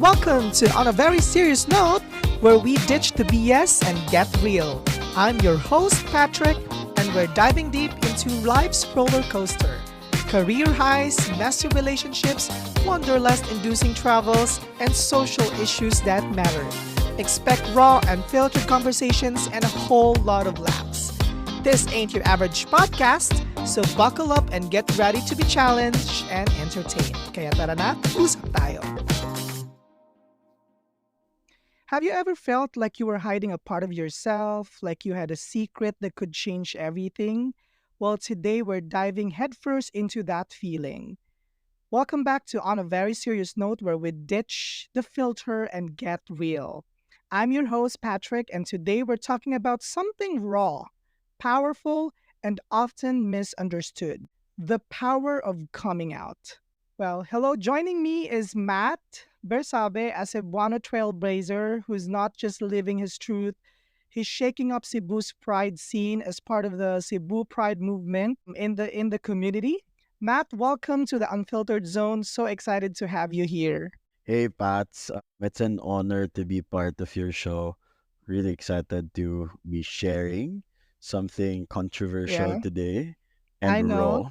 welcome to On a Very Serious Note, where we ditch the BS and get real. I'm your host, Patrick, and we're diving deep into life's roller coaster. Career highs, messy relationships, wanderlust inducing travels, and social issues that matter. Expect raw and filtered conversations and a whole lot of laughs. This ain't your average podcast, so buckle up and get ready to be challenged and entertained. Kaya tara na, usap tayo. Have you ever felt like you were hiding a part of yourself, like you had a secret that could change everything? Well, today we're diving headfirst into that feeling. Welcome back to On a Very Serious Note, where we ditch the filter and get real. I'm your host, Patrick, and today we're talking about something raw, powerful, and often misunderstood: the power of coming out. Well, hello, joining me is Matt Bersabe, a Cebuano trailblazer who's not just living his truth, he's shaking up Cebu's pride scene as part of the Cebu Pride movement in the community. Matt, welcome to the Unfiltered Zone. So excited to have you here. Hey, Pats. It's an honor to be part of your show. Really excited to be sharing something controversial Yeah, today and I know. raw.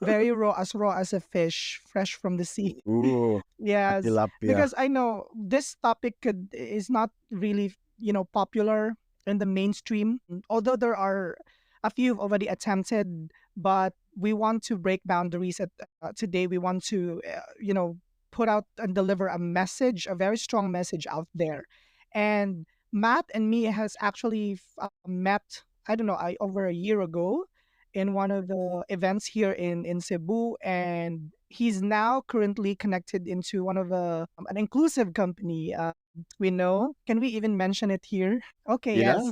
Raw as a fish, fresh from the sea. Ooh, a Yes, tilapia. because I know this topic is not really, popular in the mainstream. Although there are a few who've already attempted, but we want to break boundaries today. We want to, put out and deliver a message, a very strong message out there. And Matt and me has actually met, I don't know, over a year ago in one of the events here in Cebu, and he's now currently connected into one of an inclusive company. We know. Can we even mention it here? Okay, Yeah, yes,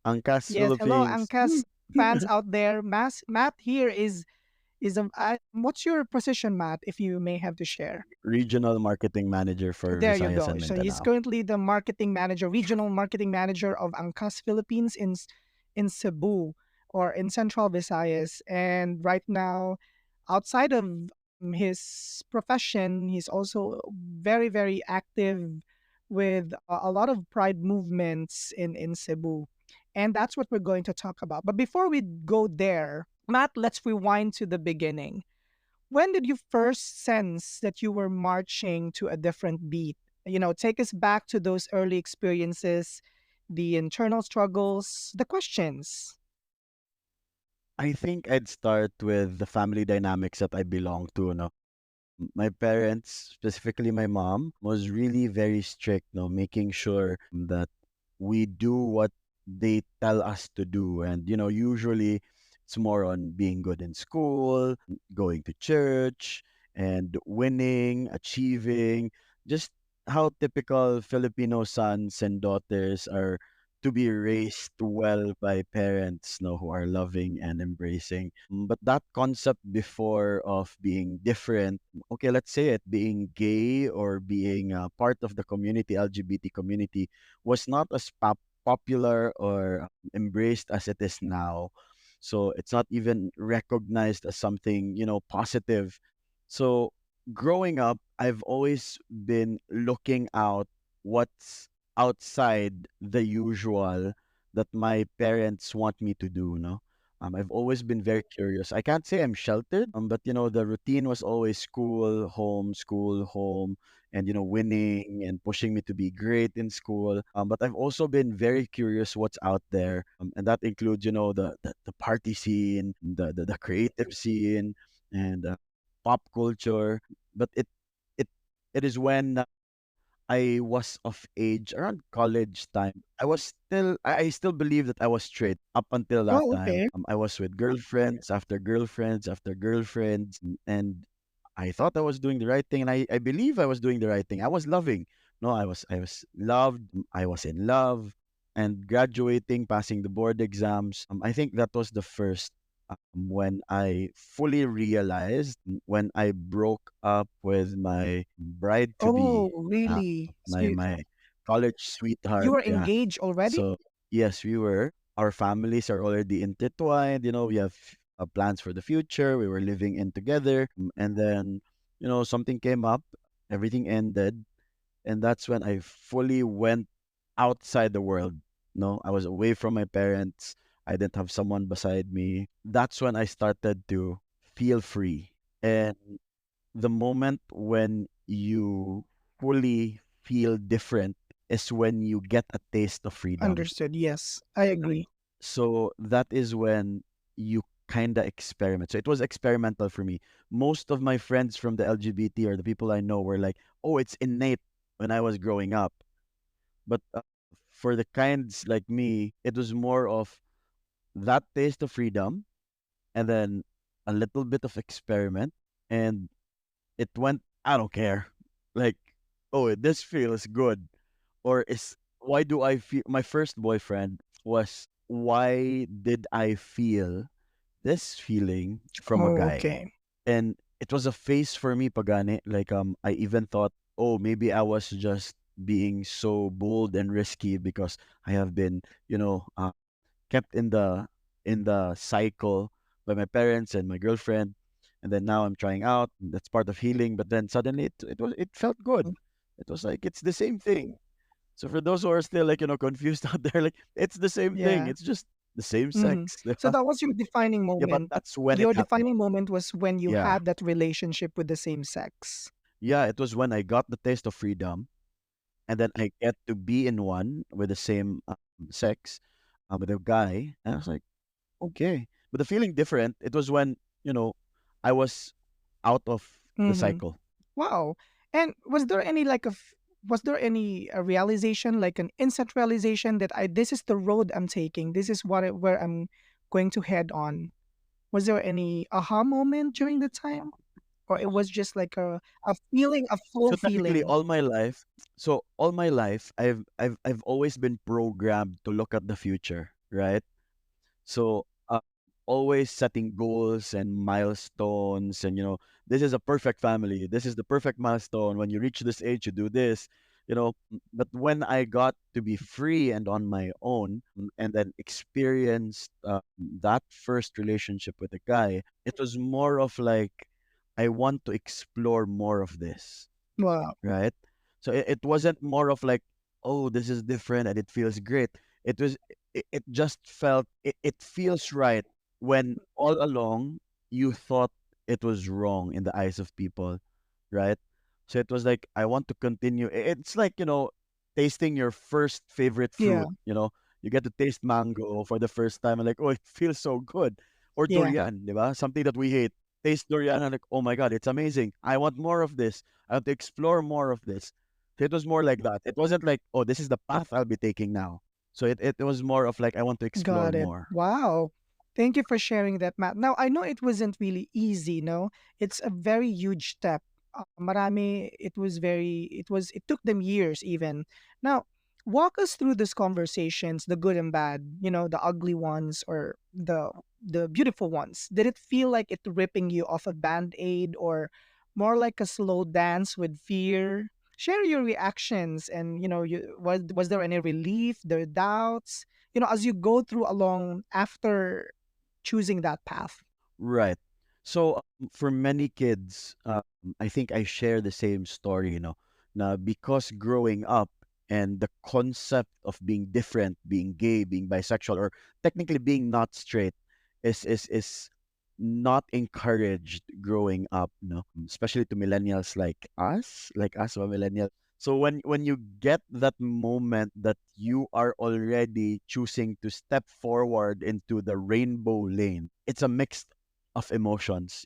Angkas yes. Hello, Philippines. Angkas fans out there. Matt here is what's your position, Matt? If you may have to share. Regional Marketing Manager for There you Visayas go. and So he's Mindanao. currently the marketing manager, regional marketing manager of Angkas Philippines in Cebu or in Central Visayas. And right now, outside of his profession, he's also very, very active with a lot of pride movements in Cebu. And that's what we're going to talk about. But before we go there, Matt, let's rewind to the beginning. When did you first sense that you were marching to a different beat? Take us back to those early experiences, the internal struggles, the questions. I think I'd start with the family dynamics that I belong to. No, my parents, specifically my mom, was really very strict. No, making sure that we do what they tell us to do. And, usually it's more on being good in school, going to church, and winning, achieving, just how typical Filipino sons and daughters are to be raised well by parents, who are loving and embracing. But that concept before of being different, okay, let's say it, being gay or being part of the community, LGBT community, was not as popular or embraced as it is now. So it's not even recognized as something, positive. So growing up, I've always been looking out what's outside the usual that my parents want me to do, no? I've always been very curious. I can't say I'm sheltered, but the routine was always school, home, and winning and pushing me to be great in school. But I've also been very curious what's out there, and that includes the party scene, the creative scene, and pop culture. But it it is when I was of age around college time. I still believe that I was straight up until that Oh, time. okay. I was with girlfriends after girlfriends after girlfriends, and I thought I was doing the right thing, and I believe I was doing the right thing. I was loving. No, I was loved. I was in love, and graduating, passing the board exams. I think that was the first when I fully realized, when I broke up with my bride to Oh, be, uh, really? So my college you sweetheart. were Yeah. engaged already? So yes, we were. Our families are already intertwined. We have plans for the future. We were living in together, and then something came up. Everything ended, And that's when I fully went outside the world. No, I was away from my parents. I didn't have someone beside me. That's when I started to feel free. And the moment when you fully feel different is when you get a taste of freedom. Understood. Yes, I agree. So that is when you kind of experiment. So it was experimental for me. Most of my friends from the LGBT or the people I know were like, "Oh, it's innate when I was growing up." But for the kinds like me, it was more of that taste of freedom and then a little bit of experiment, and it went, I don't care. Like, oh, this feels good. Or is why do I feel my first boyfriend was why did I feel this feeling from a Oh, guy? okay. And it was a phase for me, Pagani. Like I even thought, oh, maybe I was just being so bold and risky because I have been, kept in the cycle by my parents and my girlfriend, and then now I'm trying out. That's part of healing. But then suddenly it felt good. It was like it's the same thing. So for those who are still like confused out there, like it's the same thing. Yeah. It's just the same Mhm. sex. So that was your defining Yeah, but moment. that's when it Your happened. defining moment was when you Yeah, had that relationship with the same sex. yeah. It was when I got the taste of freedom, and then I get to be in one with the same sex, with a guy, and I was like, okay. But the feeling different. It was when I was out of the Mhm. cycle. Wow. And was there any realization, like an instant realization that I this is the road I'm taking. This is where I'm going to head on. Was there any aha moment during the time, or it was just like a feeling, a full So technically, feeling? all my life, I've always been programmed to look at the future, right? So always setting goals and milestones, and this is a perfect family. This is the perfect milestone. When you reach this age, you do this. But when I got to be free and on my own, and then experienced that first relationship with a guy, it was more of like I want to explore more of this, Wow. right? So it wasn't more of like, oh, this is different and it feels great. It just felt it feels right when all along you thought it was wrong in the eyes of people, right? So it was like I want to continue. It's like, tasting your first favorite Yeah. fruit, you get to taste mango for the first time and like, oh, it feels so good. Or Yeah. durian, di ba? Something that we hate. Taste durian and like, oh my God, it's amazing. I want more of this. I have to explore more of this. So it was more like that. It wasn't like, oh, this is the path I'll be taking now. So it was more of like, I want to explore Got it. more. Wow. Thank you for sharing that, Matt. Now, I know it wasn't really easy, no? It's a very huge step. Marami, it took them years even. Now, walk us through these conversations, the good and bad, the ugly ones or the beautiful ones. Did it feel like it ripping you off a band-aid or more like a slow dance with fear? Share your reactions and, was there any relief, there doubts? As you go through along after choosing that path. Right. So for many kids, I think I share the same story, now because growing up and the concept of being different, being gay, being bisexual, or technically being not straight is not encouraged growing up, especially to millennials like us, millennials. So when you get that moment that you are already choosing to step forward into the rainbow lane, it's a mix of emotions,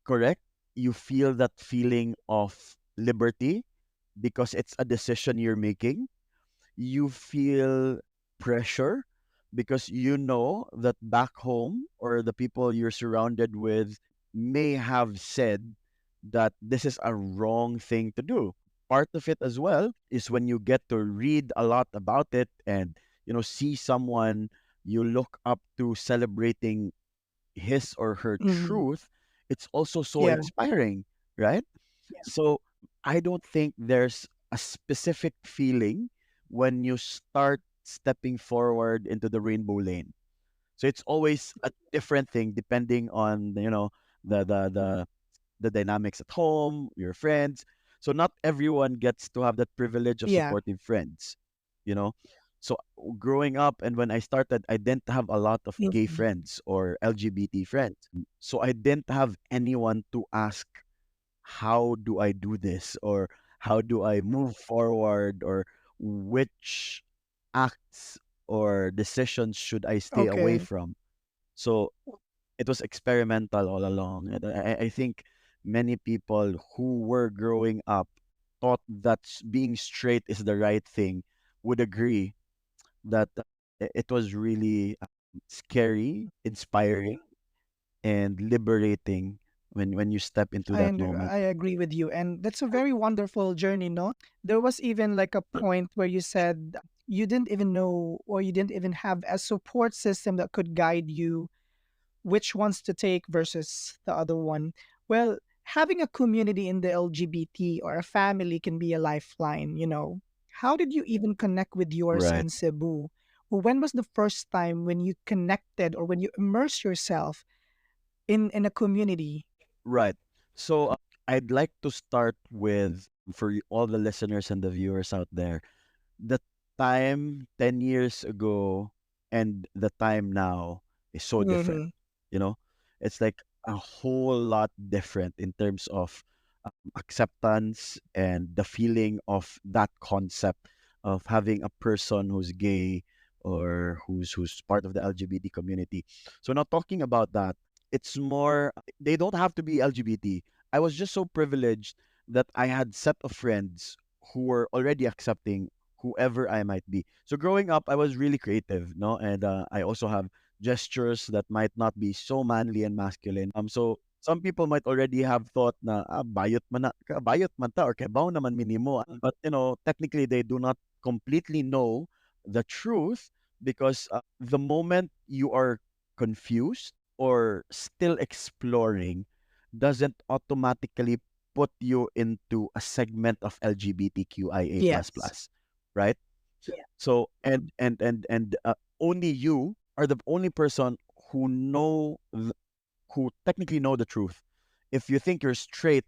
correct? You feel that feeling of liberty because it's a decision you're making. You feel pressure because you know that back home or the people you're surrounded with may have said that this is a wrong thing to do. Part of it as well is when you get to read a lot about it and see someone you look up to celebrating his or her Mhm. truth, it's also so Yeah. inspiring, right? So I don't think there's a specific feeling when you start stepping forward into the rainbow lane. So it's always a different thing depending on the the dynamics at home, your friends. So not everyone gets to have that privilege of Yeah. supportive friends, you know. So growing up and when I started, I didn't have a lot of gay Mhm. friends or LGBT friends. So I didn't have anyone to ask, how do I do this, or how do I move forward, or which acts or decisions should I stay away Okay. from. So it was experimental all along. And I think many people who were growing up thought that being straight is the right thing would agree that it was really scary, inspiring, and liberating when you step into that moment. I agree with you, and that's a very wonderful journey, no? There was even like a point where you said you didn't even know, or you didn't even have a support system that could guide you which ones to take versus the other one. Well, having a community in the LGBT or a family can be a lifeline, you know. How did you even connect with yours Right. in Cebu? Or when was the first time when you connected or when you immerse yourself in a community? Right. So I'd like to start with, for all the listeners and the viewers out there, the time 10 years ago and the time now is so different. Mm-hmm. You know, it's like a whole lot different in terms of acceptance and the feeling of that concept of having a person who's gay or who's part of the LGBT community. So not talking about that, it's more, they don't have to be LGBT. I was just so privileged that I had set of friends who were already accepting whoever I might be. So growing up, I was really creative, no, and I also have gestures that might not be so manly and masculine. So some people might already have thought na bayot man ta or kebaw naman minimo. But technically they do not completely know the truth because the moment you are confused or still exploring doesn't automatically put you into a segment of LGBTQIA plus Yes. plus, right? So only you are the only person who technically know the truth. If you think you're straight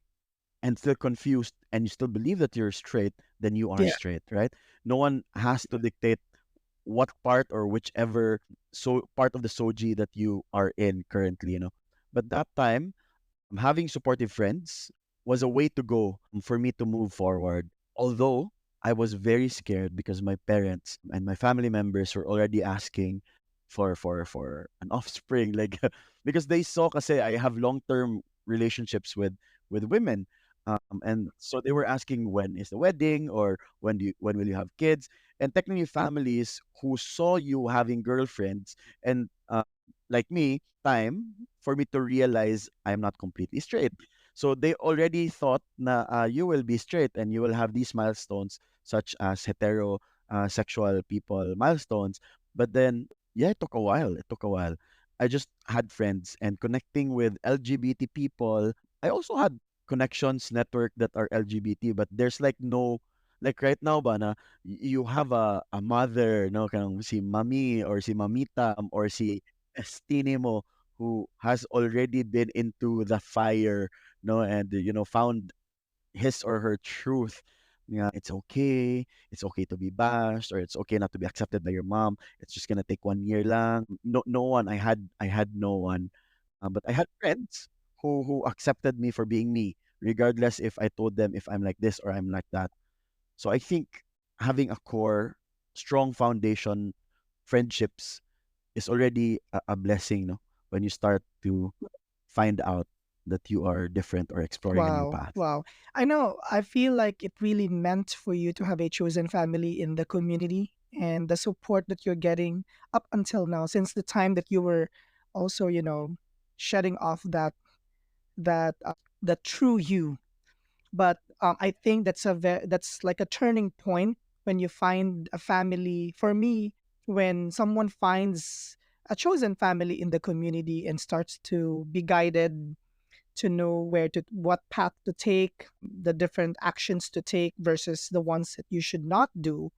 and still confused and you still believe that you're straight, then you are Yeah. straight, right? No one has to dictate what part or whichever part of the soji that you are in currently. But that time, having supportive friends was a way to go for me to move forward. Although I was very scared because my parents and my family members were already asking for an offspring, like because they saw kasi I have long-term relationships with women. And so they were asking when is the wedding, or when will you have kids? And technically families who saw you having girlfriends and like me, time for me to realize I'm not completely straight. So they already thought na you will be straight and you will have these milestones such as hetero sexual people milestones. But then, yeah, it took a while. It took a while. I just had friends and connecting with LGBT people. I also had connections network that are LGBT, but there's like no, like right now ba na you have a mother, no, kanang si mami or si mamita or si estine mo who has already been into the fire, no, and found his or her truth. Yeah, it's okay to be bashed, or it's okay not to be accepted by your mom. It's just gonna take 1 year lang. No one. I had no one, but I had friends who accepted me for being me, regardless if I told them if I'm like this or I'm like that. So I think having a core, strong foundation, friendships is already a blessing, no? When you start to find out that you are different or exploring a new Wow. path. Wow. I know. I feel like it really meant for you to have a chosen family in the community and the support that you're getting up until now, since the time that you were also, shedding off the true you. But I think that's like a turning point when you find a family. For me, when someone finds a chosen family in the community and starts to be guided to know what path to take, the different actions to take versus the ones that you should not do,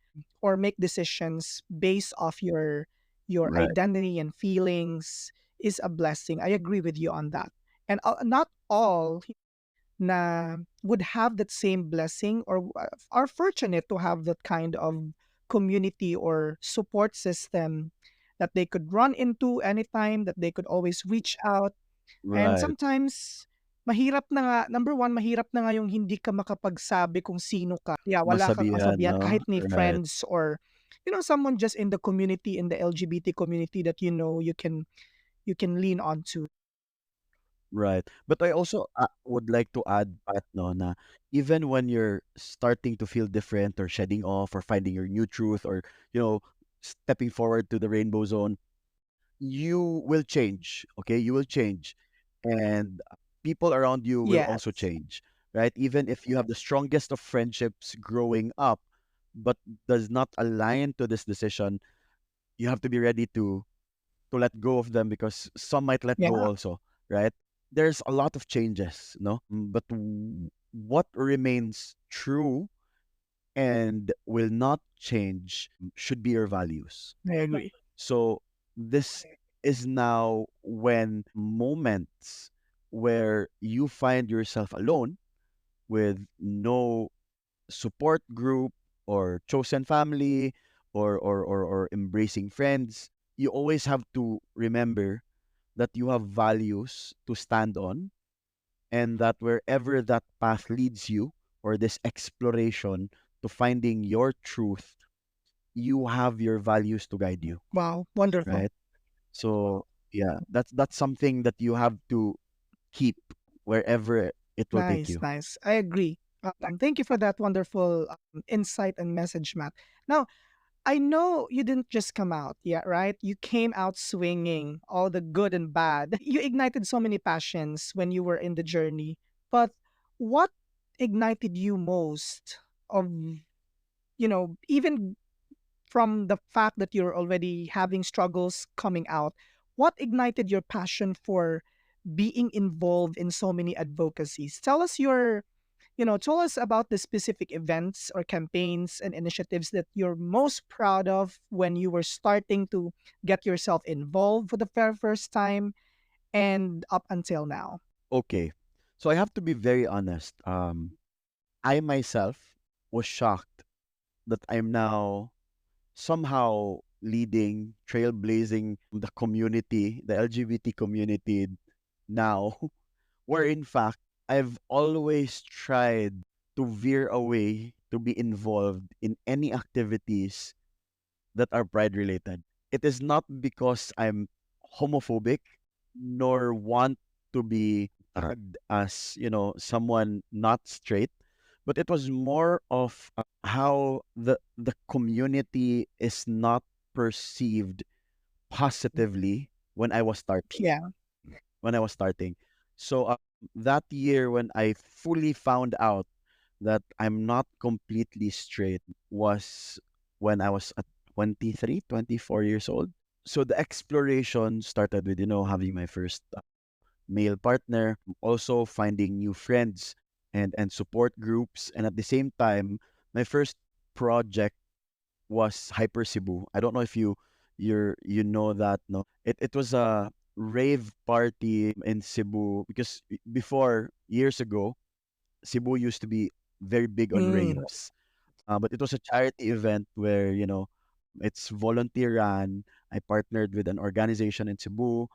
or make decisions based off your Right. identity and feelings, is a blessing. I agree with you on that. And not all na would have that same blessing or are fortunate to have that kind of community or support system that they could run into anytime, that they could always reach out. And Right. sometimes mahirap na nga, number one, mahirap na nga yung hindi ka makapagsabi kung sino ka. Yeah, wala kang Masabihan, kasabihan no? kahit ni Right. friends or someone just in the community, in the LGBT community that you can lean on to. Right. But I also would like to add, Pat, no, na even when you're starting to feel different or shedding off or finding your new truth or, you know, stepping forward to the rainbow zone, you will change. Okay. You will change. And people around you will also Yes. change. Right. Even if you have the strongest of friendships growing up, but does not align to this decision, you have to be ready to let go of them because some might let go Yeah, also, right? There's a lot of changes, no? But what remains true and will not change should be your values. I agree. So this is now when moments where you find yourself alone with no support group or chosen family or embracing friends, you always have to remember that you have values to stand on and that wherever that path leads you or this exploration to finding your truth, you have your values to guide you, Wow, wonderful. right? So yeah, that's something that you have to keep wherever it will take Nice, you. nice. I agree. Thank you for that wonderful insight and message, Matt. Now, I know you didn't just come out, yeah, right? You came out swinging, all the good and bad. You ignited so many passions when you were in the journey. But what ignited you most of, even from the fact that you're already having struggles coming out, what ignited your passion for being involved in so many advocacies? Tell us about the specific events or campaigns and initiatives that you're most proud of when you were starting to get yourself involved for the very first time and up until now. Okay. So I have to be very honest. I myself was shocked that I'm now somehow leading, trailblazing the community, the LGBT community now, where in fact I've always tried to veer away to be involved in any activities that are pride related. It is not because I'm homophobic nor want to be tagged as, someone not straight, but it was more of how the community is not perceived positively when I was starting. Yeah. When I was starting. So that year when I fully found out that I'm not completely straight was when I was at 23, 24 years old. So the exploration started with, having my first male partner, also finding new friends and support groups. And at the same time, my first project was Hyper Cebu. I don't know if you know that, no. It was a rave party in Cebu because before, years ago, Cebu used to be very big on Mm. raves. But it was a charity event where, it's volunteer run. I partnered with an organization in Cebu.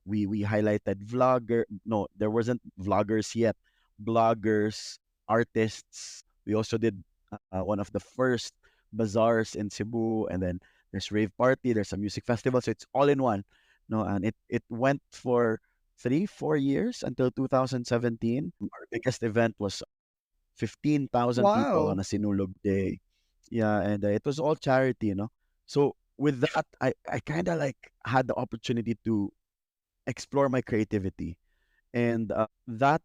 We highlighted vlogger. No, there wasn't vloggers yet. Bloggers, artists. We also did one of the first bazaars in Cebu, and then there's rave party. There's a music festival, so it's all in one. No, and it went for 3 4 years until 2017. Our biggest event was 15,000 people on Wow. a Sinulog day. Yeah, and it was all charity, So with that, I kind of like had the opportunity to explore my creativity, and that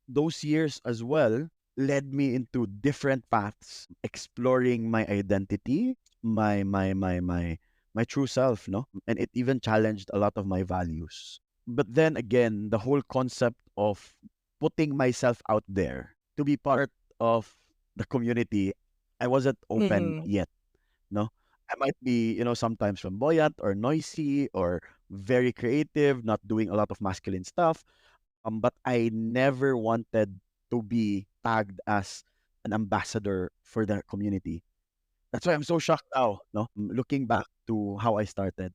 those years as well led me into different paths, exploring my identity, my true self, no, and it even challenged a lot of my values. But then again, the whole concept of putting myself out there to be part of the community, I wasn't open Mm. yet, no. I might be, sometimes flamboyant or noisy or very creative, not doing a lot of masculine stuff. but I never wanted to be tagged as an ambassador for the community. That's why I'm so shocked now, no, looking back to how I started.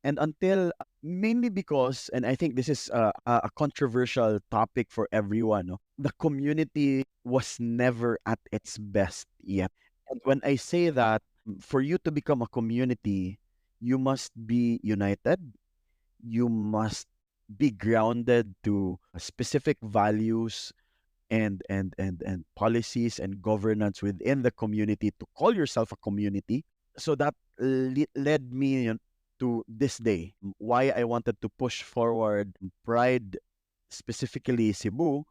And until mainly because, and I think this is a controversial topic for everyone, no? The community was never at its best yet. And when I say that, for you to become a community, you must be united, you must be grounded to specific values and policies and governance within the community to call yourself a community. So that led me, to this day. Why I wanted to push forward Pride, specifically Cebu,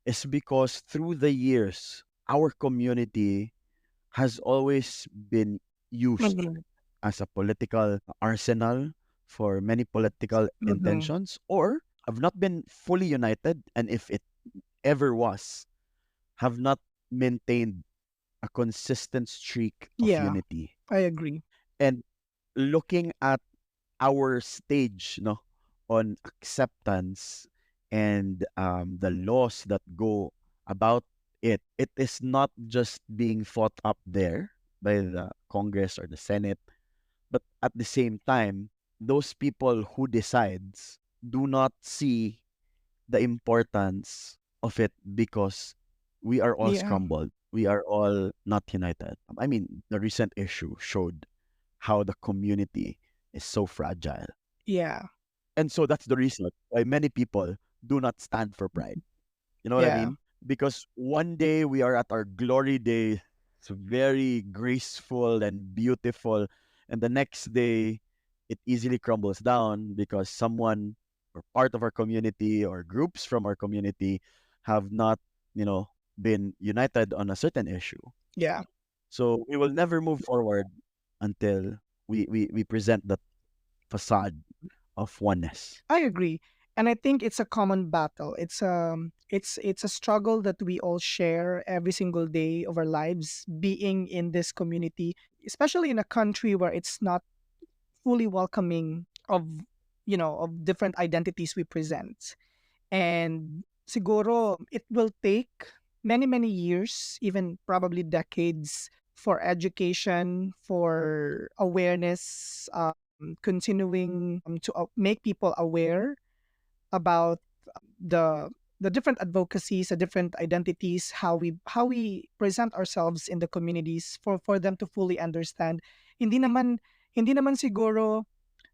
is because through the years, our community has always been used Mm-hmm. as a political arsenal for many political Mm-hmm. intentions, or have not been fully united, and if it ever was, have not maintained a consistent streak of Yeah, unity. I agree. And looking at our stage, no, on acceptance and the laws that go about it, it is not just being fought up there by the Congress or the Senate, but at the same time, those people who decides do not see the importance of it because we are all Yeah, scrambled. We are all not united. I mean, the recent issue showed how the community is so fragile. yeah, And so that's the reason why many people do not stand for pride. You know what I yeah, mean? Because one day we are at our glory day, it's very graceful and beautiful. And the next day, it easily crumbles down because someone or part of our community or groups from our community have not, you know, been united on a certain issue. yeah. So we will never move forward until we present that facade of oneness. I agree. And I think it's a common battle. It's a struggle that we all share every single day of our lives being in this community, especially in a country where it's not fully welcoming of of different identities we present. And siguro it will take many many years, even probably decades, for education, for awareness, continuing to make people aware about the the different advocacies, the different identities, how we present ourselves in the communities for them to fully understand. Hindi naman siguro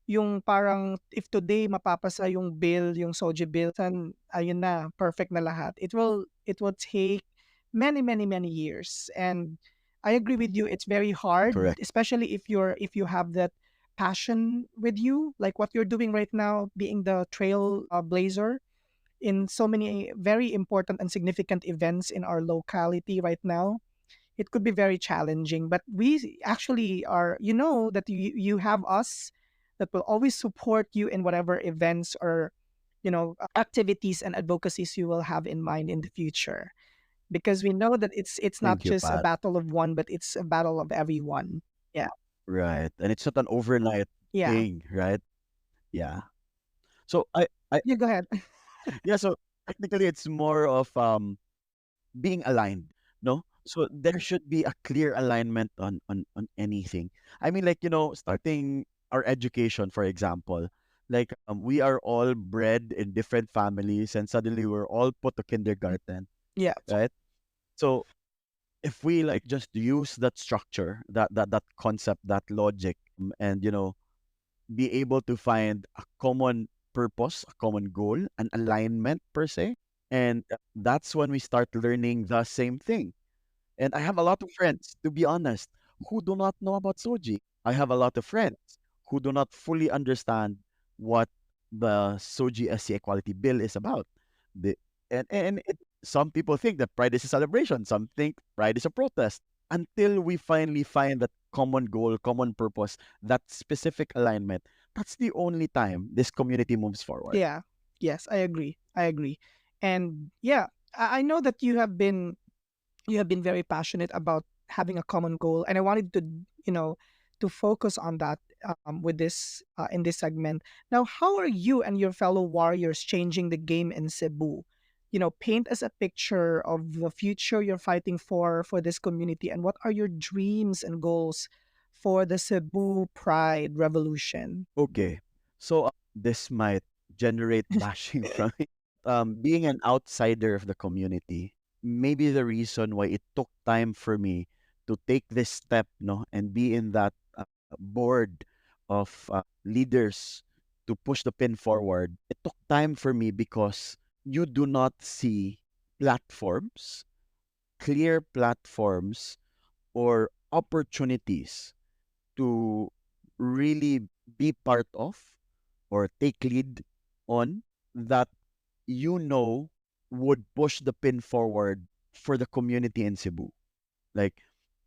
yung parang if today mapapasa yung bill, yung SOGI bill, then ayun na, perfect na lahat. It will take many, many, many years. And I agree with you, it's very hard, Correct. especially if you have that passion with you, like what you're doing right now, being the trail blazer in so many very important and significant events in our locality right now. It could be very challenging, but we actually are, that you have us that will always support you in whatever events or activities and advocacies you will have in mind in the future, because we know that it's not Thank you, just a Pat. battle of one, but it's a battle of everyone. Yeah. Right. And it's not an overnight Yeah. thing, right? Yeah. So I Yeah, go ahead. yeah, so technically it's more of being aligned, no? So there should be a clear alignment on anything. I mean, like, starting our education, for example, like we are all bred in different families and suddenly we're all put to kindergarten, Yeah. right? So if we like just use that structure, that concept, that logic, and be able to find a common purpose, a common goal, an alignment per se. And that's when we start learning the same thing. And I have a lot of friends, to be honest, who do not know about Soji. I have a lot of friends who do not fully understand what the Soji SC Equality Bill is about. The, some people think that Pride is a celebration. Some think Pride is a protest. Until we finally find that common goal, common purpose, that specific alignment, that's the only time this community moves forward. Yeah. Yes, I agree. I agree. And yeah, I know that you have been very passionate about having a common goal, and I wanted to focus on that. with this in this segment. Now, how are you and your fellow warriors changing the game in Cebu? Paint us a picture of the future you're fighting for this community, and what are your dreams and goals for the Cebu Pride Revolution? Okay. So this might generate bashing from me. Being an outsider of the community, maybe the reason why it took time for me to take this step, no, and be in that board of leaders to push the pin forward. It took time for me because you do not see platforms, clear platforms, or opportunities to really be part of or take lead on that would push the pin forward for the community in Cebu. Like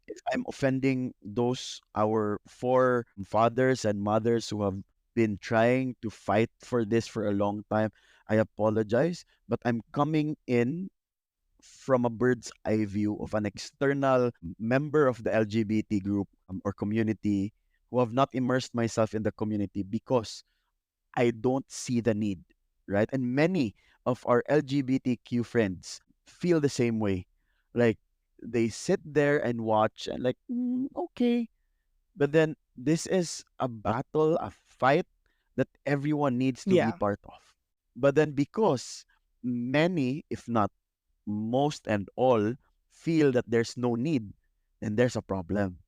if I'm offending those our forefathers and mothers who have been trying to fight for this for a long time, I apologize. But I'm coming in from a bird's eye view of an external member of the LGBT group or community who have not immersed myself in the community because I don't see the need, right? And many of our LGBTQ friends feel the same way. Like they sit there and watch and like, okay. But then this is a battle, a fight that everyone needs to be Yeah, part of. But then because many, if not most and all, feel that there's no need, then there's a problem.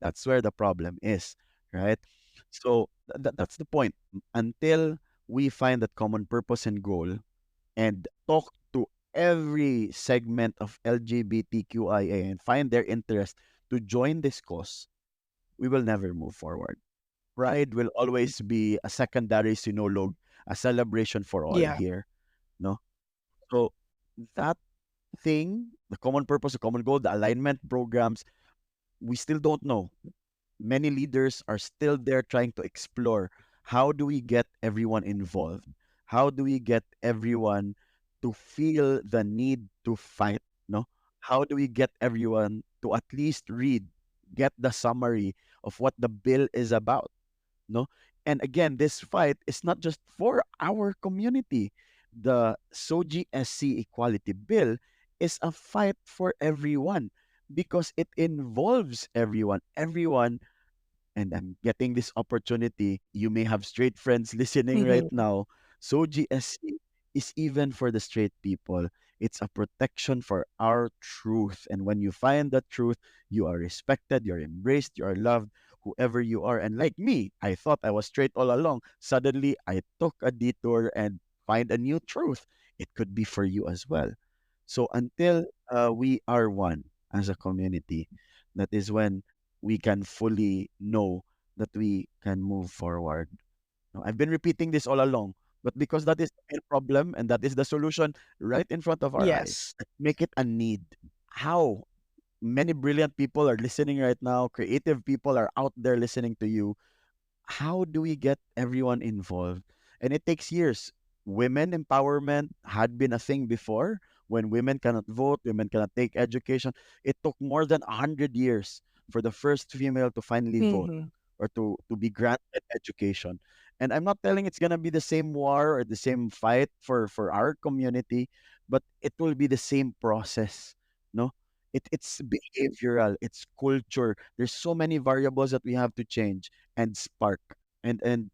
That's where the problem is, right? So that's the point. Until we find that common purpose and goal and talk to every segment of LGBTQIA and find their interest to join this cause, we will never move forward. Pride will always be a secondary sinologue, a celebration for all yeah, here. No? So that thing, the common purpose, the common goal, the alignment programs, we still don't know. Many leaders are still there trying to explore how do we get everyone involved? How do we get everyone to feel the need to fight? No? How do we get everyone to at least read, get the summary of what the bill is about? No? And again, this fight is not just for our community. The SOGI SC Equality Bill is a fight for everyone because it involves everyone. Everyone, and I'm getting this opportunity. You may have straight friends listening right mhm, now. So GSC is even for the straight people. It's a protection for our truth. And when you find that truth, you are respected, you're embraced, you are loved, whoever you are. And like me, I thought I was straight all along. Suddenly, I took a detour and find a new truth. It could be for you as well. So until we are one as a community, that is when we can fully know that we can move forward. Now, I've been repeating this all along, but because that is the main problem and that is the solution right in front of our eyes, yes, make it a need. How many brilliant people are listening right now, creative people are out there listening to you. How do we get everyone involved? And it takes years. Women empowerment had been a thing before when women cannot vote, women cannot take education. It took more than 100 years for the first female to finally vote mhm, or to be granted education. And I'm not telling it's gonna be the same war or the same fight for our community, but it will be the same process. No, it's behavioral, it's culture. There's so many variables that we have to change and spark. And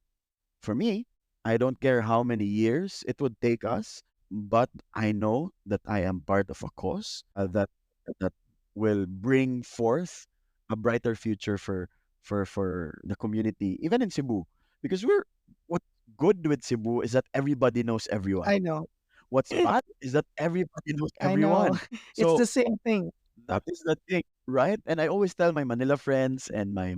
for me, I don't care how many years it would take us, but I know that I am part of a cause that will bring forth a brighter future for the community, even in Cebu. Because what's good with Cebu is that everybody knows everyone. I know. What's bad is that everybody knows I know. everyone. It's So the same thing. that is the thing, right? And I always tell my Manila friends and my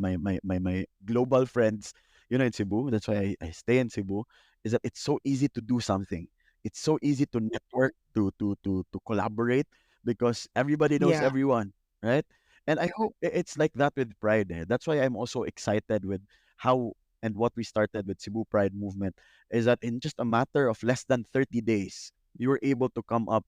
global friends, in Cebu, that's why I stay in Cebu, is that it's so easy to do something. It's so easy to network, to collaborate because everybody knows Yeah, everyone, right? And I hope it's like that with Pride. That's why I'm also excited with how and what we started with Cebu Pride movement is that in just a matter of less than 30 days, you were able to come up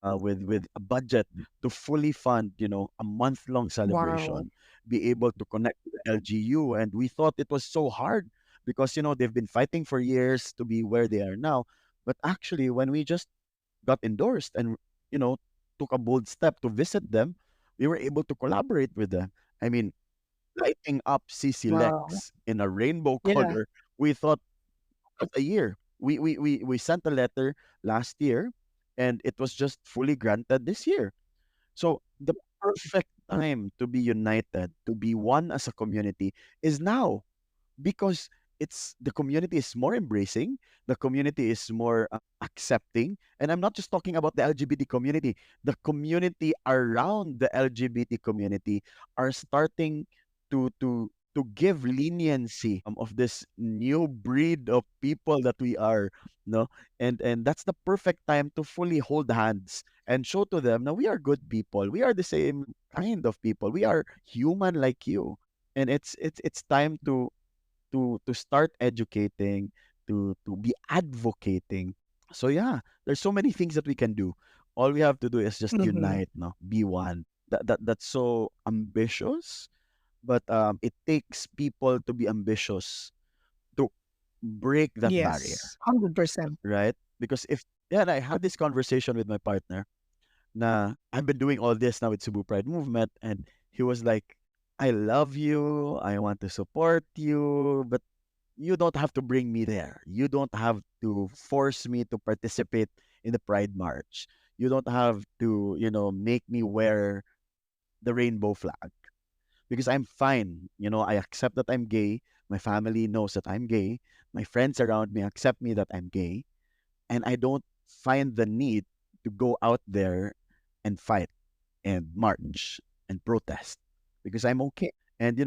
with a budget to fully fund, a month-long Wow. celebration, be able to connect with the LGU. And we thought it was so hard because, they've been fighting for years to be where they are now. But actually, when we just got endorsed and, you know, took a bold step to visit them, we were able to collaborate with them. I mean, lighting up CC Wow. Lex in a rainbow Yeah. color, we thought a year. We sent a letter last year and it was just fully granted this year. So the perfect time to be united, to be one as a community is now because it's the community is more embracing, the community is more accepting, and I'm not just talking about the LGBT community. The community around the LGBT community are starting to give leniency of this new breed of people that we are, no, and that's the perfect time to fully hold hands and show to them now we are good people, we are the same kind of people, we are human like you, and it's time to start educating, to be advocating. So yeah, there's so many things that we can do. All we have to do is just Hmm. unite, no, be one. That's so ambitious, but it takes people to be ambitious to break that barrier, Yes. 100%. right? Because if yeah, and I had this conversation with my partner. Na I've been doing all this now with Cebu Pride Movement, and he was like, "I love you. I want to support you, but you don't have to bring me there. You don't have to force me to participate in the Pride March. You don't have to, make me wear the rainbow flag because I'm fine. I accept that I'm gay. My family knows that I'm gay. My friends around me accept me that I'm gay. And I don't find the need to go out there and fight and march and protest because I'm okay. And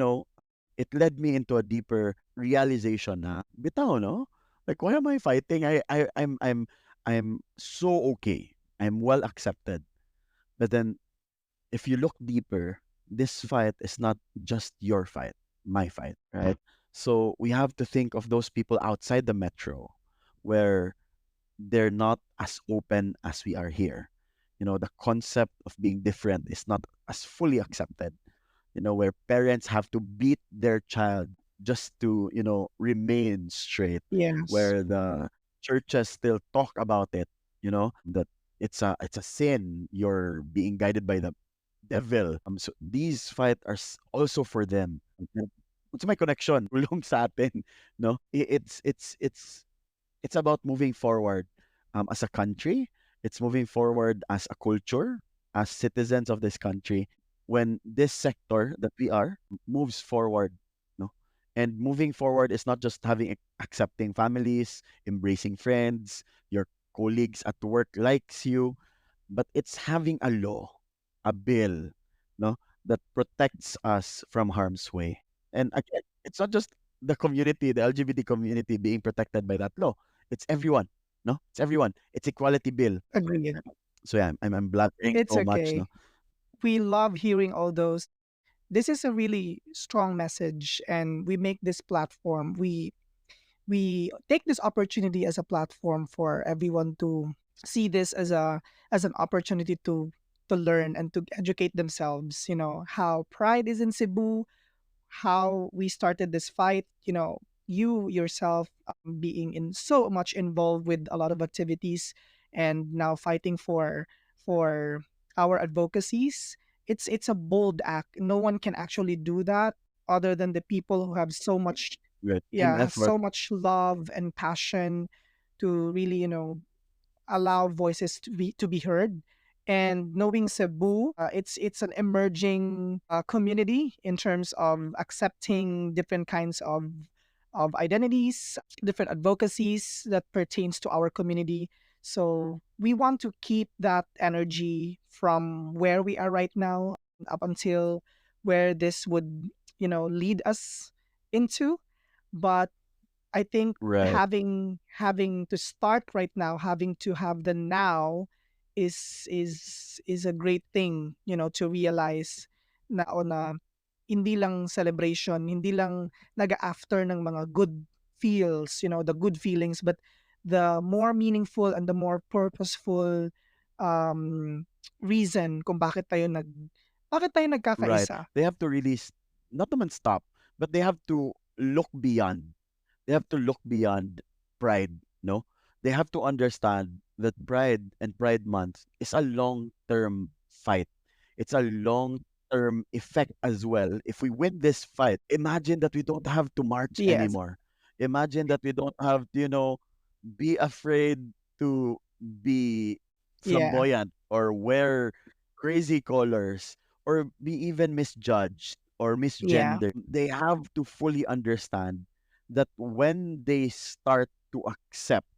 it led me into a deeper realization na bitaw no? Like why am I fighting? I'm so okay. I'm well accepted. But then if you look deeper, this fight is not just your fight, my fight, right? So we have to think of those people outside the metro where they're not as open as we are here. The concept of being different is not as fully accepted. Where parents have to beat their child just to, remain straight, Yes. where the churches still talk about it, that it's a sin, you're being guided by the devil. So these fight are also for them. And what's my connection? Tulong sa atin, no? It's about moving forward as a country. It's moving forward as a culture, as citizens of this country. When this sector that we are moves forward, no, and moving forward is not just having accepting families, embracing friends, your colleagues at work likes you, but it's having a law, a bill, no, that protects us from harm's way. And again, it's not just the community, the LGBT community being protected by that law. It's everyone, no? It's everyone. It's equality bill. Agreed. So yeah, I'm blabbering It's so much, no? okay. We love hearing all those. This is a really strong message, and we make this platform. We take this opportunity as a platform for everyone to see this as an opportunity to learn and to educate themselves. How pride is in Cebu, how we started this fight. You yourself being in so much involved with a lot of activities and now fighting for our advocacies. It's a bold act. No one can actually do that other than the people who have so much, With team yeah, effort, so much love and passion to really, allow voices to be heard. And knowing Cebu, it's an emerging community in terms of accepting different kinds of identities, different advocacies that pertains to our community. So we want to keep that energy from where we are right now up until where this would, lead us into. But I think right, having to start right now, having to have the now is a great thing, to realize na hindi lang celebration, hindi lang naga-after ng mga good feels, the good feelings, but the more meaningful and the more purposeful um, reason kung bakit tayo Right. nagkakaisa. They have to really not naman stop, but they have to look beyond. They have to look beyond pride, no? They have to understand that pride and Pride Month is a long-term fight. It's a long-term effect as well. If we win this fight, imagine that we don't have to march Yes. anymore. Imagine that we don't have to, be afraid to be Yeah. flamboyant or wear crazy colors or be even misjudged or Yeah. misgendered. They have to fully understand that when they start to accept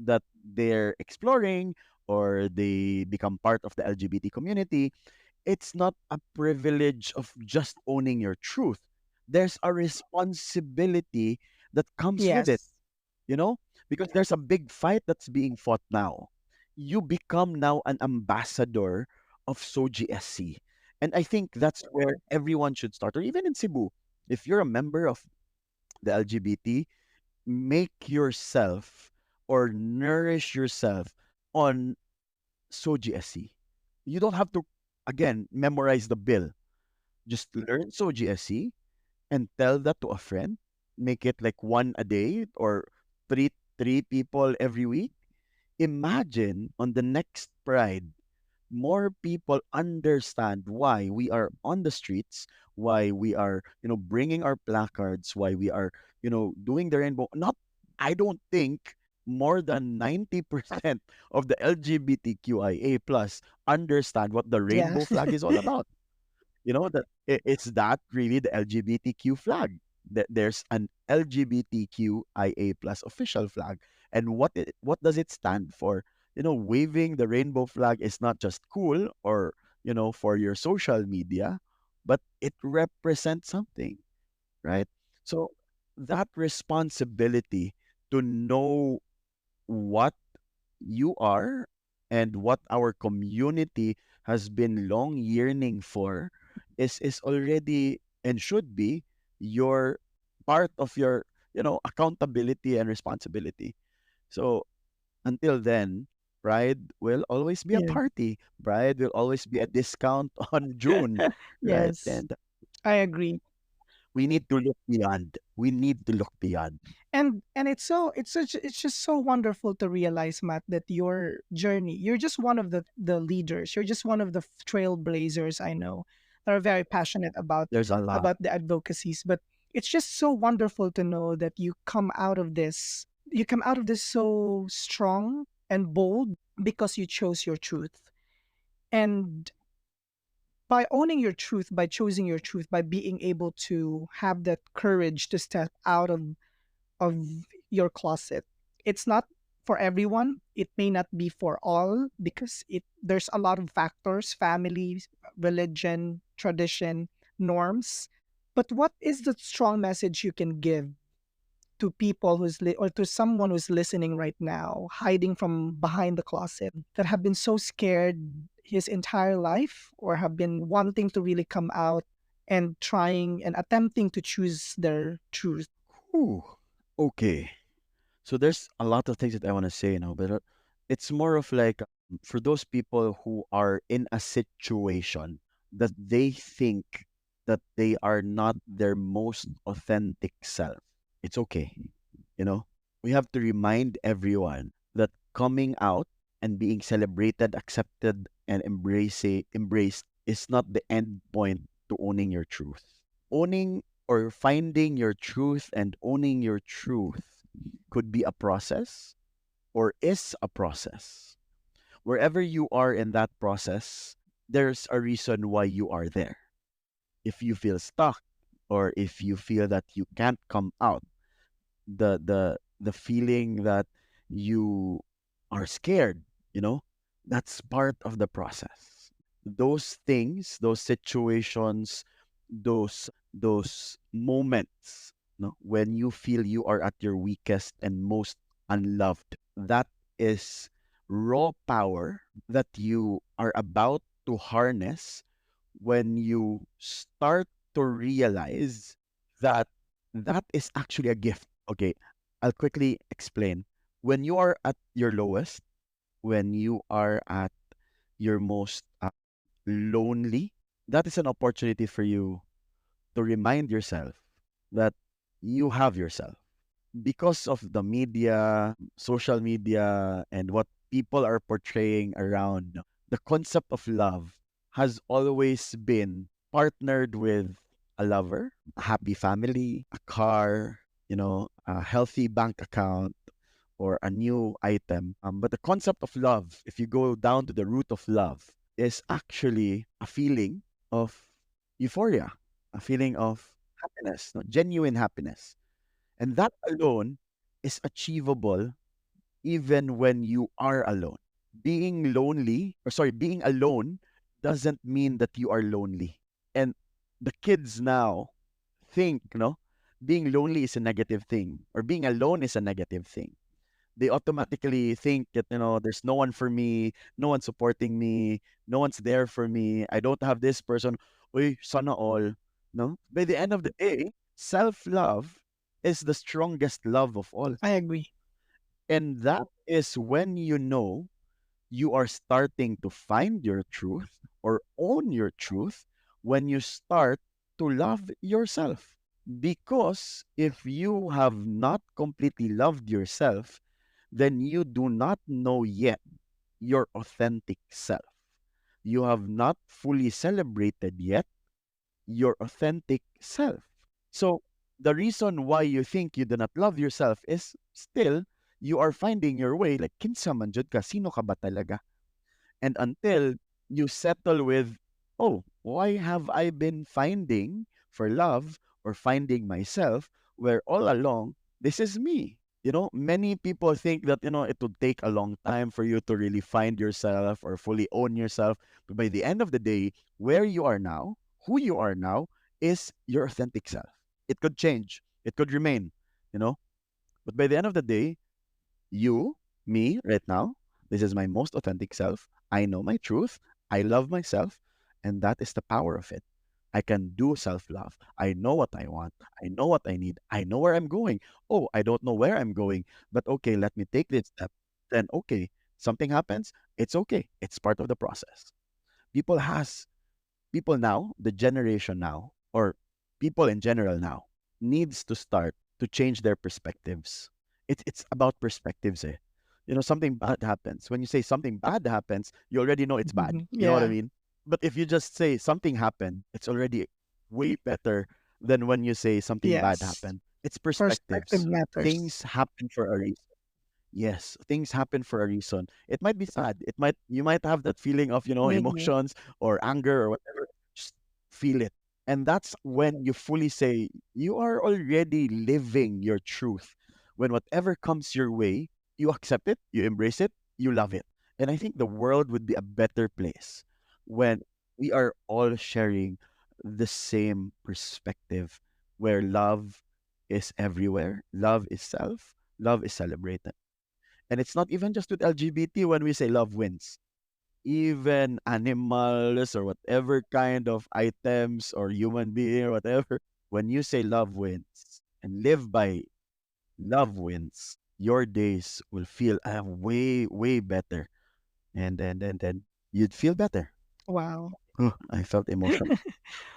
that they're exploring or they become part of the LGBT community, it's not a privilege of just owning your truth. There's a responsibility that comes with it, Yes. you know, because there's a big fight that's being fought now. You become now an ambassador of Soji SC. And I think that's where everyone should start, or even in Cebu. If you're a member of the LGBT, make yourself or nourish yourself on Soji SC. You don't have to, again, memorize the bill. Just learn Soji SC and tell that to a friend. Make it like one a day or three people every week. Imagine on the next Pride, more people understand why we are on the streets, why we are, bringing our placards, why we are, doing the rainbow. Not, I don't think more than 90% of the LGBTQIA plus understand what the Yeah. rainbow flag is all about. That it's that really the LGBTQ flag. That there's an LGBTQIA plus official flag, and what does it stand for? Waving the rainbow flag is not just cool or for your social media, but it represents something, right? So that responsibility to know what you are and what our community has been long yearning for is already and should be your part of your accountability and responsibility. So until then, pride will always be a Yeah. party. Pride will always be a discount on June, right? Yes. And I agree. we need to look beyond. We need to look beyond. And it's just so wonderful to realize, Matt, that your journey, you're just one of the leaders, you're just one of the trailblazers I know that are very passionate There's a lot. the advocacies. But it's just so wonderful to know that you come out of this so strong and bold because you chose your truth. And by owning your truth, by choosing your truth, by being able to have that courage to step out of your closet. It's not for everyone. It may not be for all because it there's a lot of factors, family, religion, tradition, norms. But what is the strong message you can give to people or to someone who's listening right now, hiding from behind the closet, that have been so scared his entire life or have been wanting to really come out and trying and attempting to choose their truth? Ooh, okay. So there's a lot of things that I want to say now, but it's more of like for those people who are in a situation that they think that they are not their most authentic self. It's okay. You know, we have to remind everyone that coming out and being celebrated, accepted, and embraced is not the end point to owning your truth. Owning or finding your truth and owning your truth could be a process or is a process. Wherever you are in that process, there's a reason why you are there. If you feel stuck or if you feel that you can't come out, the feeling that you are scared, you know, that's part of the process. Those things, those situations, those moments, no, when you feel you are at your weakest and most unloved, that is raw power that you are about to harness when you start to realize that that is actually a gift. Okay, I'll quickly explain. When you are at your lowest, when you are at you're most lonely, that is an opportunity for you to remind yourself that you have yourself. Because of the media, social media, and what people are portraying around, the concept of love has always been partnered with a lover, a happy family, a car, a healthy bank account, or a new item. But the concept of love, if you go down to the root of love, is actually a feeling of euphoria, a feeling of happiness, no? Genuine happiness. And that alone is achievable even when you are alone. Being alone doesn't mean that you are lonely. And the kids now think, being lonely is a negative thing or being alone is a negative thing. They automatically think that, there's no one for me, no one supporting me, no one's there for me. I don't have this person. Uy, sana all. No? By the end of the day, self-love is the strongest love of all. I agree. And that is when you are starting to find your truth or own your truth when you start to love yourself. Because if you have not completely loved yourself, then you do not know yet your authentic self. You have not fully celebrated yet your authentic self. So, the reason why you think you do not love yourself is still you are finding your way. Like, kinsa man jud ka, sino ka ba talaga? And until you settle with, oh, why have I been finding for love or finding myself where all along this is me? Many people think that, it would take a long time for you to really find yourself or fully own yourself. But by the end of the day, where you are now, who you are now, is your authentic self. It could change, it could remain, you know. But by the end of the day, you, me, right now, this is my most authentic self. I know my truth. I love myself. And that is the power of it. I can do self love. I know what I want. I know what I need. I know where I'm going. Oh, I don't know where I'm going, but okay, let me take this step. Then, okay, something happens. It's okay. It's part of the process. People has people now, the generation now, or people in general now, needs to start to change their perspectives. It's about perspectives, eh? Something bad happens. When you say something bad happens, you already know it's bad. Mhm. You know what I Yeah. mean? But if you just say something happened, it's already way better than when you say something bad Yes. happened. It's Perspective perspectives. matters. Things happen for a reason. Yes, things happen for a reason. It might be sad. You might have that feeling of, Mhm. emotions or anger or whatever. Just feel it. And that's when you fully say you are already living your truth. When whatever comes your way, you accept it, you embrace it, you love it. And I think the world would be a better place when we are all sharing the same perspective where love is everywhere, love is self, love is celebrated. And it's not even just with LGBT when we say love wins. Even animals or whatever kind of items or human being or whatever, when you say love wins and live by love wins, your days will feel way, way better. And then you'd feel better. Wow. Oh, I felt emotional.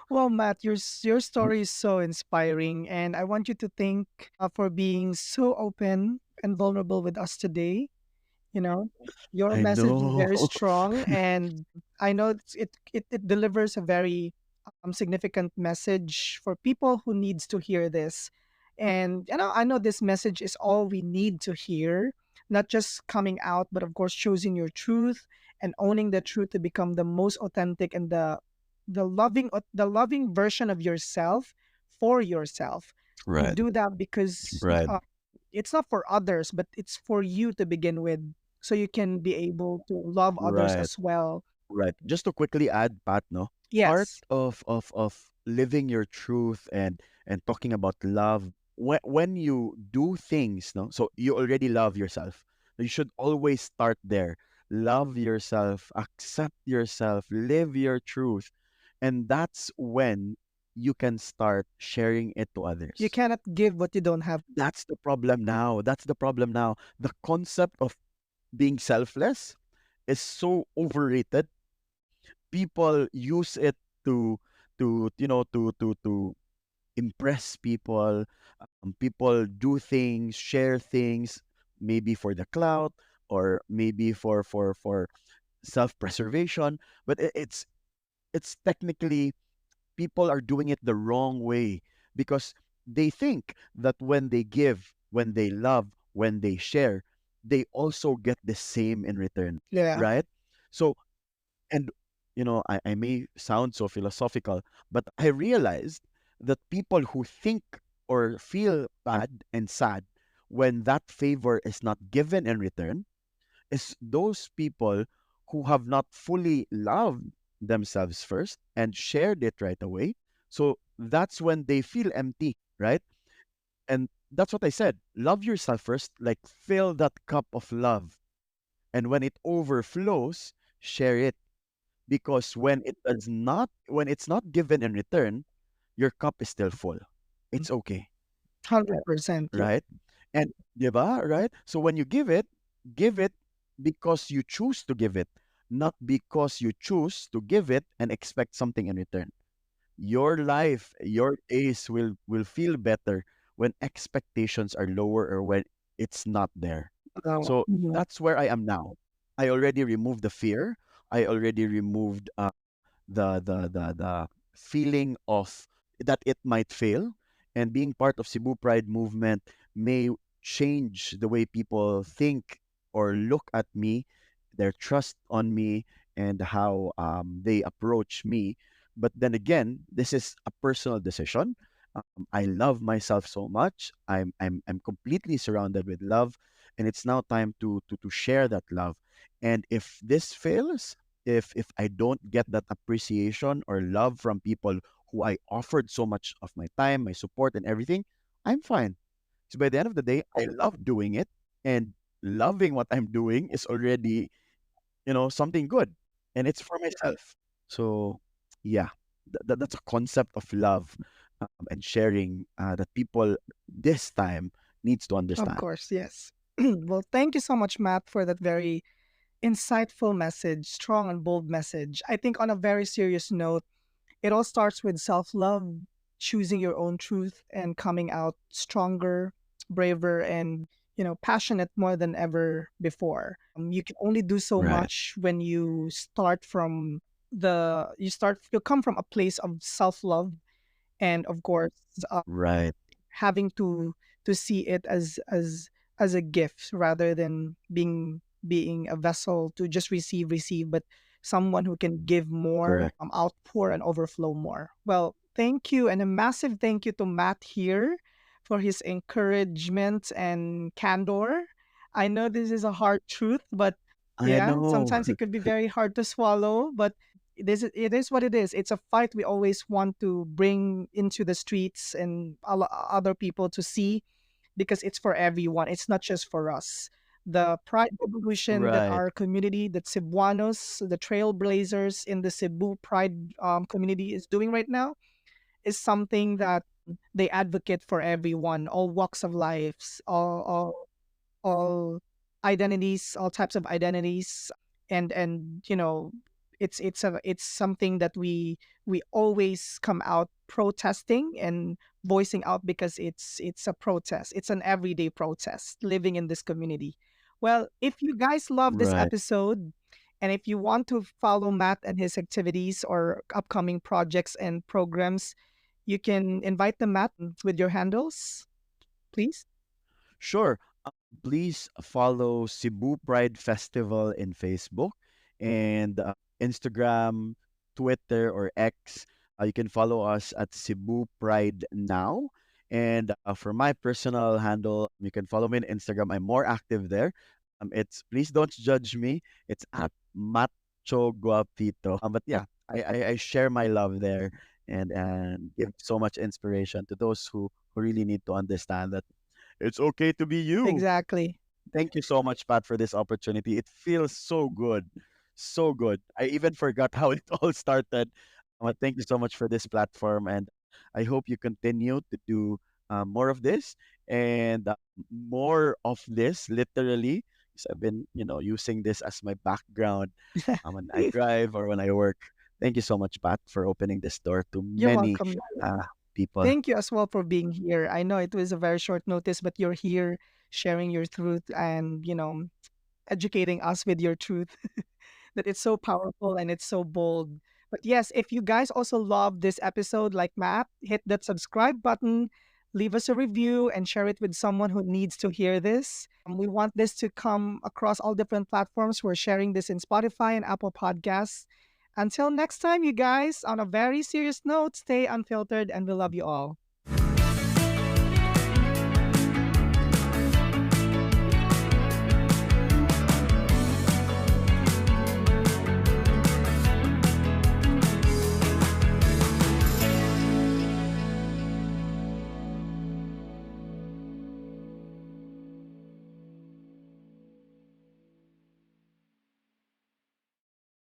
Well, Matt, your story is so inspiring, and I want you to thank for being so open and vulnerable with us today. You know, your I message is know. very strong, and I know it delivers a very significant message for people who needs to hear this. And I know this message is all we need to hear, not just coming out, but of course choosing your truth and owning the truth to become the most authentic and the loving version of yourself for yourself. You Right, do that because right, it's not for others, but it's for you to begin with, so you can be able to love others right. as well. Right. Just to quickly add, Pat, no, part Yes, of living your truth and talking about love, when you do things, no, so you already love yourself. You should always start there. Love yourself, accept yourself, live your truth, and that's when you can start sharing it to you others. cannot give what you don't have. That's the problem now. That's the problem now. The concept of being selfless is so overrated. people use it to to impress people. People do things, share things, maybe for the clout, or maybe for self-preservation. But it's technically, people are doing it the wrong way, because they think that when they give, when they love, when they share, they also get the same in return, Yeah. right? So, and I may sound so philosophical, but I realized that people who think or feel bad and sad when that favor is not given in return is those people who have not fully loved themselves first and shared it right away. So that's when they feel empty, right? And that's what I said. Love yourself first, like fill that cup of love. And when it overflows, share it. Because when it's not given in return, your cup is still full. It's okay, 100%. Yeah. right? And, di ba, right? So when you give it because you choose to give it, not because you choose to give it and expect something in return. Your life, your days will feel better when expectations are lower or when it's not there. So Mhm. that's where I am now. I already removed the fear. I already removed the feeling of that it might fail, and being part of Cebu Pride movement may change the way people think or look at me, their trust on me, and how they approach me. But then again, this is a personal decision. I love myself so much. I'm completely surrounded with love, and it's now time to share that love. And if this fails, if I don't get that appreciation or love from people who I offered so much of my time, my support, and everything, I'm fine. So by the end of the day, I love doing it, and loving what I'm doing is already, something good, and it's for myself. So, yeah, that's a concept of love, and sharing, that people this time needs to Of understand. course, yes. Well, thank you so much, Matt, for that very insightful message, strong and bold message. I think on a very serious note, it all starts with self love, choosing your own truth, and coming out stronger, braver, and passionate more than ever before. You can only do so Right, much when you come from a place of self love, and of course, uh, right, having to see it as a gift rather than being a vessel to just receive, but someone who can give more, correct. outpour and overflow more. Well, thank you, and a massive thank you to Matt here for his encouragement and candor. I know this is a hard truth, but I yeah, know. sometimes it could be very hard to swallow, but it is what it is. It's a fight we always want to bring into the streets and other people to see, because it's for everyone. It's not just for us. The pride revolution that Right, our community, the Cebuanos, the trailblazers in the Cebu Pride community is doing right now, is something that they advocate for everyone, all walks of lives, all identities, all types of identities, and it's something that we always come out protesting and voicing out, because it's a protest. It's an everyday protest living in this community. Well, if you guys love this right. episode, and if you want to follow Matt and his activities or upcoming projects and programs, you can invite the Matt with your handles, please. Sure. Please follow Cebu Pride Festival in Facebook and, Instagram, Twitter, or X. You can follow us at Cebu Pride Now. And, for my personal handle, you can follow me on Instagram. I'm more active there. It's Please don't judge me. It's at Macho Guapito. But yeah, I share my love there, and give so much inspiration to those who really need to understand that it's okay to be you. Exactly. Thank you so much, Pat, for this opportunity. It feels so good. So good. I even forgot how it all started. Thank you so much for this platform. And I hope you continue to do, more of this, and, more of this, literally. Because I've been, using this as my background, when I drive or when I work. Thank you so much, Pat, for opening this door to You're many welcome. people. Thank you as well for being here. I know it was a very short notice, but you're here sharing your truth and, educating us with your truth. That it's so powerful and it's so bold. But yes, if you guys also love this episode like Matt, hit that subscribe button, leave us a review, and share it with someone who needs to hear this. We want this to come across all different platforms. We're sharing this in Spotify and Apple Podcasts. Until next time, you guys, on a very serious note, stay unfiltered and we love you all.